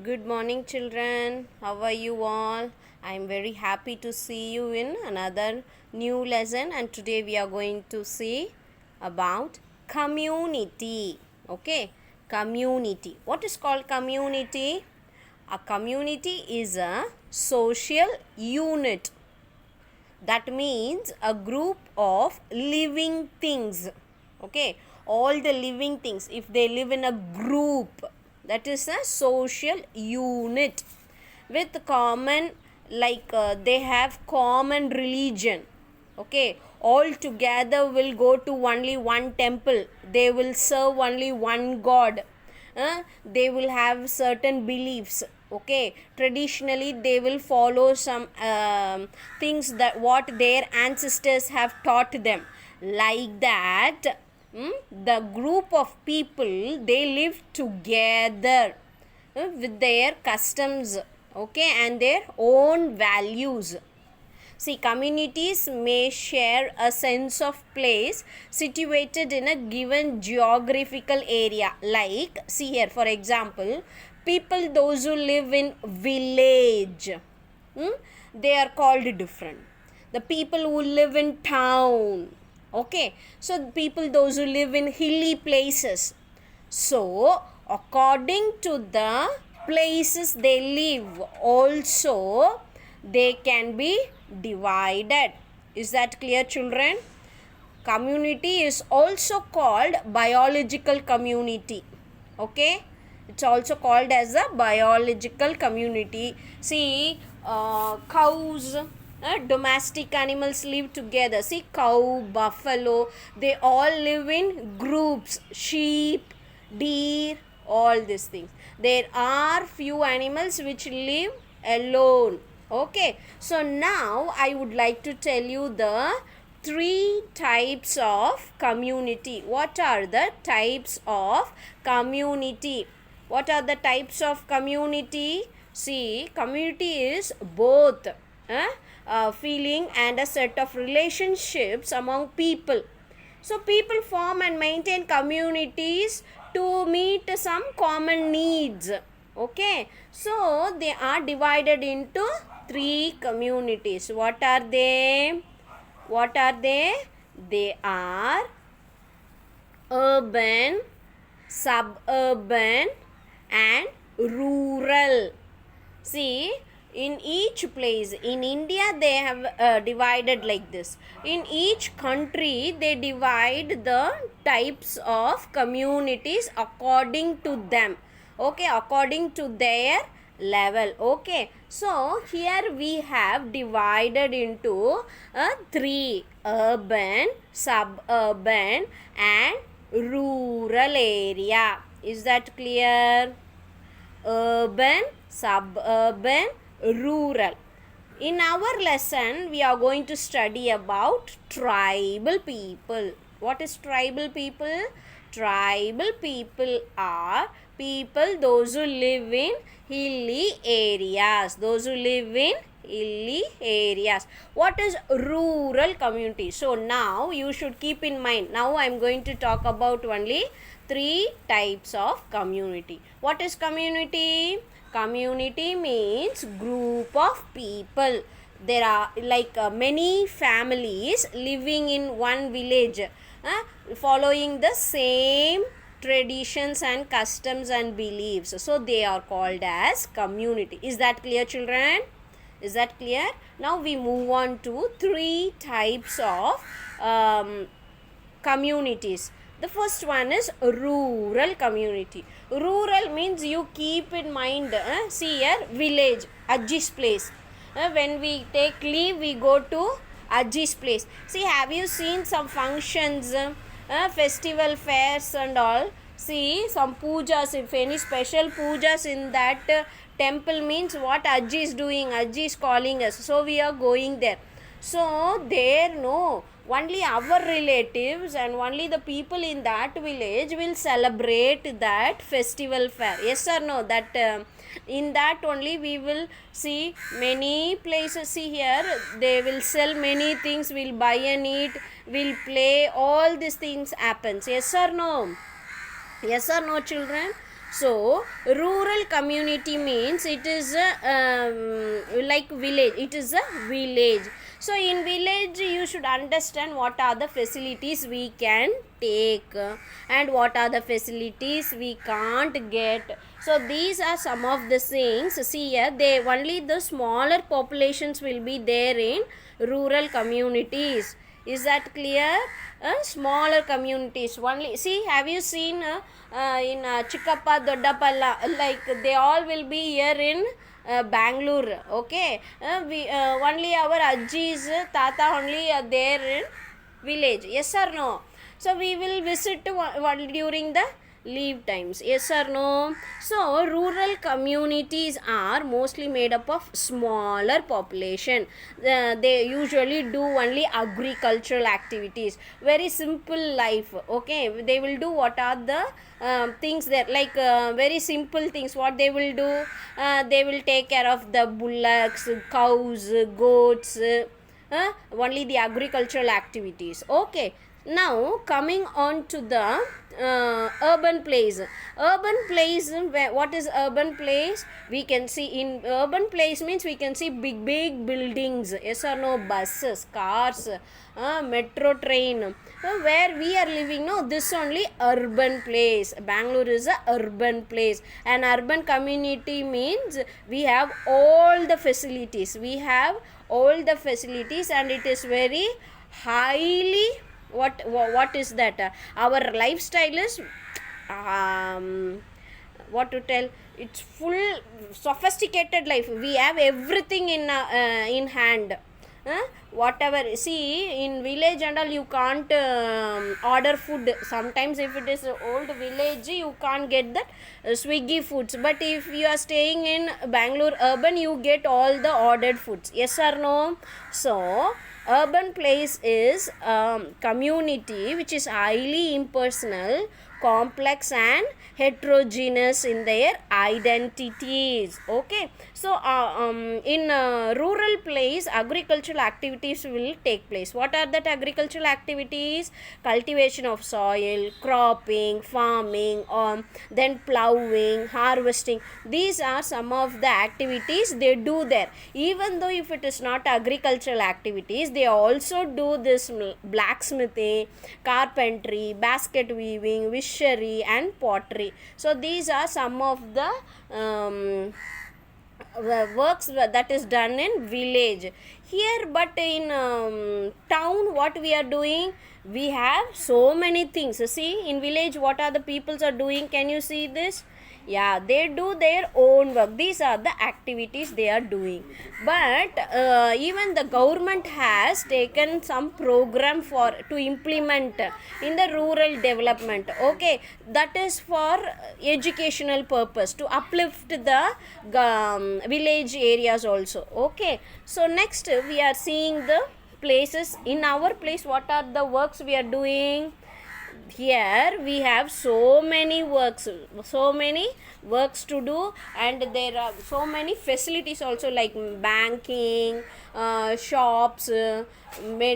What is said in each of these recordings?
Good morning, children. How are you all? I am very happy to see you in another new lesson, and today we are going to see about community. Okay, community. What is called community? A community is a social unit. That means a group of living things. Okay, all the living things, if they live in a group, that is a social unit with common, they have common religion. Okay, all together will go to only one temple, they will serve only one god. They will have certain beliefs. Okay, traditionally they will follow some things that what their ancestors have taught them. Like that, the group of people, they live together with their customs, okay, and their own values. See, communities may share a sense of place situated in a given geographical area. Like, see here, for example, people, those who live in village, they are called different. The people who live in town, okay, so people, those who live in hilly places. So, according to the places they live, also they can be divided. Is that clear, children? Community is also called biological community. Okay, it's also called as a biological community. See, cows, domestic animals live together. See, cow, buffalo, they all live in groups. Sheep, deer, all these things. There are few animals which live alone. Okay, so now I would like to tell you the three types of community. What are the types of community? What are the types of community? See, community is both feeling and a set of relationships among people. So people form and maintain communities to meet some common needs. Okay, so they are divided into three communities. What are they? What are they? They are urban, suburban, and rural. See, in each place, in India they have divided like this. In each country they divide the types of communities according to them. Okay, according to their level. Okay, so here we have divided into three: urban, suburban, and rural area. Is that clear? Urban, suburban, rural. In our lesson, we are going to study about tribal people. What is tribal people? Tribal people are people, those who live in hilly areas. Those who live in hilly areas. What is rural community? So now you should keep in mind. Now I am going to talk about only three types of community. What is community? Community means group of people. There are many families living in one village, following the same traditions and customs and beliefs. So they are called as community. Is that clear, children? Is that clear? Now we move on to three types of communities. The first one is rural community. Rural means, you keep in mind, see here, village, Ajji's place. When we take leave, we go to Ajji's place. See, have you seen some functions, festival fairs and all? See, some pujas, if any special pujas in that temple, means what Ajji is doing, Ajji is calling us, so we are going there. So there, no, only our relatives and only the people in that village will celebrate that festival fair. Yes or no? That in that only we will see many places. See here, they will sell many things, will buy and eat, will play, all these things happens. Yes or no? Yes or no, children? So rural community means it is a like village, it is a village. So in village you should understand what are the facilities we can take and what are the facilities we can't get. So these are some of the things. See here, they only the smaller populations will be there in rural communities. Is that clear? Smaller communities only. See, have you seen in Chikkappa, Doddapalla, like they all will be here in Bangalore. Okay, we only our ajis, tata only are there in village. Yes or no? So we will visit during the leave times. Yes or no? So rural communities are mostly made up of smaller population. They usually do only agricultural activities, very simple life. Okay, they will do what are the things there, like very simple things. What they will do, they will take care of the bullocks, cows, goats, only the agricultural activities. Okay, now coming on to the urban place. Urban place, what is urban place? We can see in urban place means we can see big buildings. Yes or no? Buses, cars, metro train. Where we are living, no, this only urban place. Bangalore is a urban place. An urban community means we have all the facilities. We have all the facilities and it is very highly, what is that, our lifestyle is what to tell, it's full sophisticated life. We have everything in hand. Whatever, see in village and all, you can't order food. Sometimes if it is old village, you can't get that Swiggy foods, but if you are staying in Bangalore urban, you get all the ordered foods. Yes or no? So urban place is community which is highly impersonal, complex and heterogeneous in their identities. Okay, so in rural place, agricultural activities will take place. What are that agricultural activities? Cultivation of soil, cropping, farming, then plowing, harvesting. These are some of the activities they do there. Even though if it is not agricultural activities, they also do this blacksmithing, carpentry, basket weaving, fishery and pottery. So these are some of the works that is done in village here. But in town, what we are doing, we have so many things. See, in village what are the peoples are doing? Can you see this? Yeah, they do their own work. These are the activities they are doing. But even the government has taken some program for to implement in the rural development. Okay, that is for educational purpose, to uplift the village areas also. Okay, so next we are seeing the places. In our place, what are the works we are doing? Here we have so many works to do, and there are so many facilities also, like banking, shops,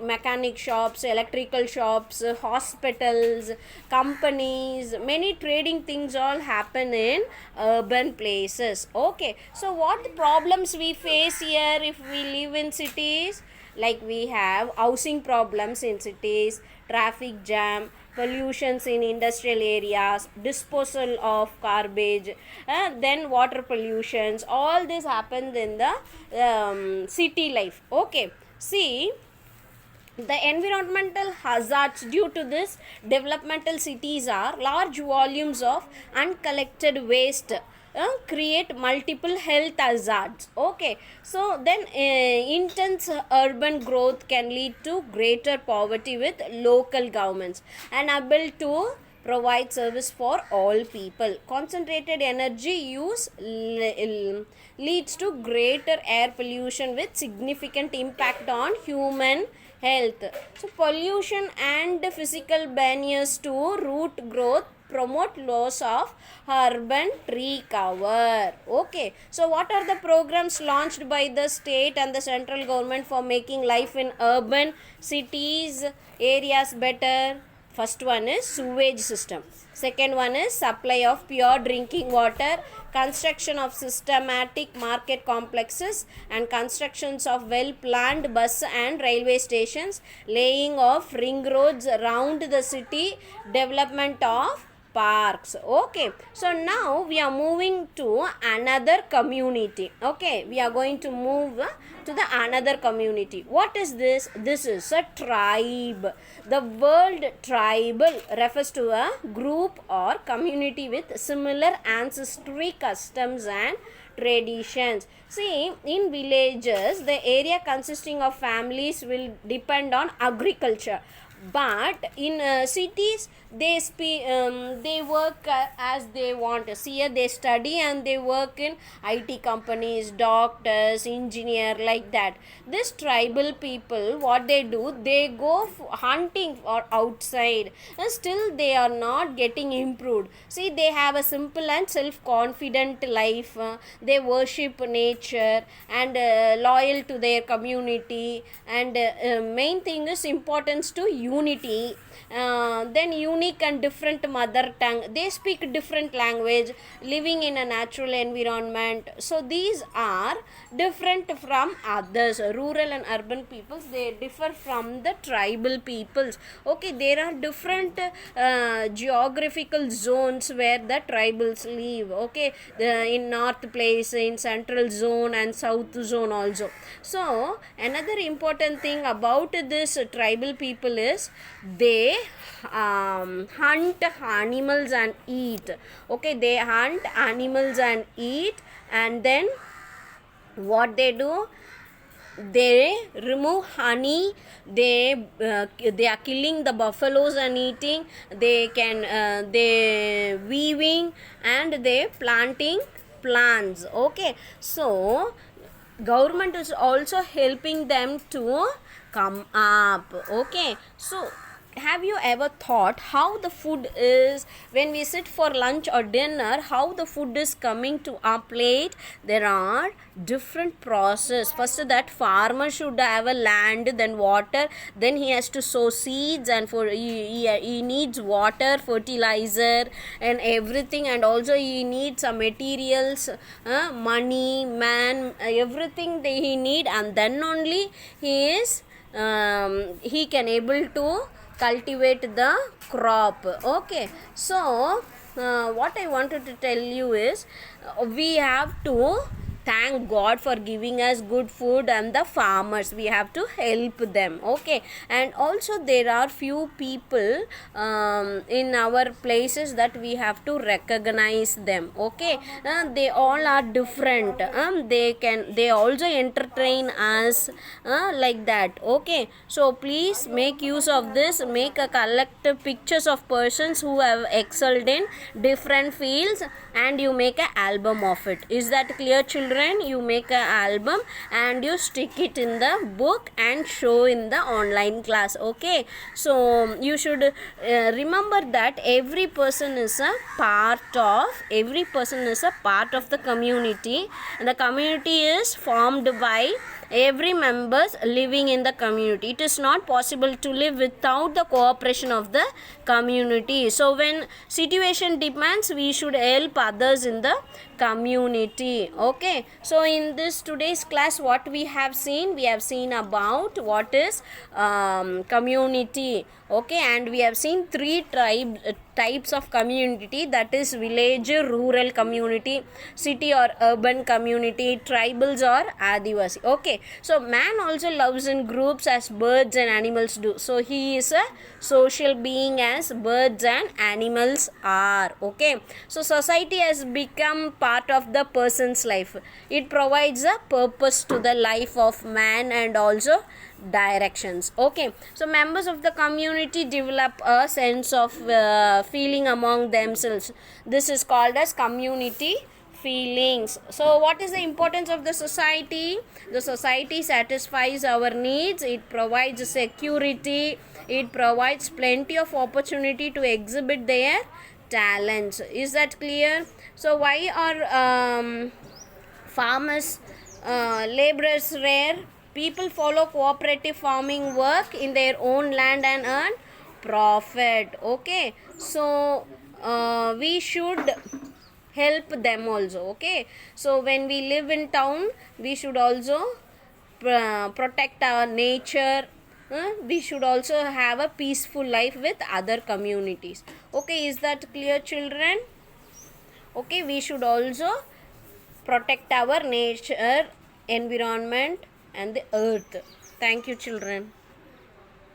mechanic shops, electrical shops, hospitals, companies, many trading things all happen in urban places. Okay, so what the problems we face here if we live in cities? Like we have housing problems in cities, traffic jam, pollutions in industrial areas, disposal of garbage, then water pollutions. All this happens in the city life. Okay, see, the environmental hazards due to this developmental cities are large volumes of uncollected waste, create multiple health hazards. Okay, so then intense urban growth can lead to greater poverty with local governments unable to provide service for all people. Concentrated energy use leads to greater air pollution with significant impact on human health. So pollution and physical barriers to root growth promote loss of urban tree cover. Okay, so what are the programs launched by the state and the central government for making life in urban cities areas better? First one is sewage system. Second one is supply of pure drinking water, construction of systematic market complexes and constructions of well planned bus and railway stations, laying of ring roads around the city, development of parks. Okay, so now we are moving to another community. Okay, we are going to move to the another community. What is this? This is a tribe. The word tribal refers to a group or community with similar ancestry customs and traditions. See, in villages, the area consisting of families will depend on agriculture, but in cities they work as they want. See, here they study and they work in IT companies, doctors, engineer, like that. This tribal people, what they do, they go hunting or outside, and still they are not getting improved. See, they have a simple and self-confident life. They worship nature and loyal to their community, and main thing is importance to unity. Then unique and different mother tongue, they speak different language, living in a natural environment. So these are different from others. Rural and urban peoples, they differ from the tribal peoples. Okay, there are different geographical zones where the tribals live. Okay, in north place, in central zone and south zone also. So another important thing about this tribal people is they hunt animals and eat. Okay, they hunt animals and eat, and then what they do, they remove honey, they are killing the buffaloes and eating, they weaving, and they planting plants. Okay, so government is also helping them to come up. Okay, so have you ever thought how the food is when we sit for lunch or dinner, how the food is coming to our plate? There are different process. First, that farmer should have a land, then water, then he has to sow seeds, and for he needs water, fertilizer and everything, and also he needs some materials, money, man, everything he need, and then only he can able to cultivate the crop. Okay, so what I wanted to tell you is we have to thank God for giving us good food, and the farmers, we have to help them. Okay, and also there are few people in our places that we have to recognize them. Okay, they all are different. They also entertain us like that. Okay, so please make use of this, make a collective pictures of persons who have excelled in different fields, and you make an album of it. Is that clear, children? You make an album and you stick it in the book and show in the online class. Okay, so you should remember that every person is a part of the community, and the community is formed by every members living in the community. It is not possible to live without the cooperation of the community. So when situation demands, we should help others in the community. Okay, so in this today's class, what we have seen about what is community. Okay, and we have seen three types of community, that is village, rural community, city or urban community, tribals or Adivasi. Okay, so man also lives in groups as birds and animals do. So he is a social being as birds and animals are. Okay, so society has become part of the person's life. It provides a purpose to the life of man and also directions. Okay, so members of the community develop a sense of feeling among themselves. This is called as community feelings. So what is the importance of the society? The society satisfies our needs, it provides security, it provides plenty of opportunity to exhibit their talents. Is that clear? So why are farmers, laborers rare? People follow cooperative farming work in their own land and earn profit. Okay, so we should help them also. Okay, so when we live in town, we should also protect our nature. We should also have a peaceful life with other communities. Okay, is that clear, children? Okay, we should also protect our nature, environment, and the earth. Thank you, children.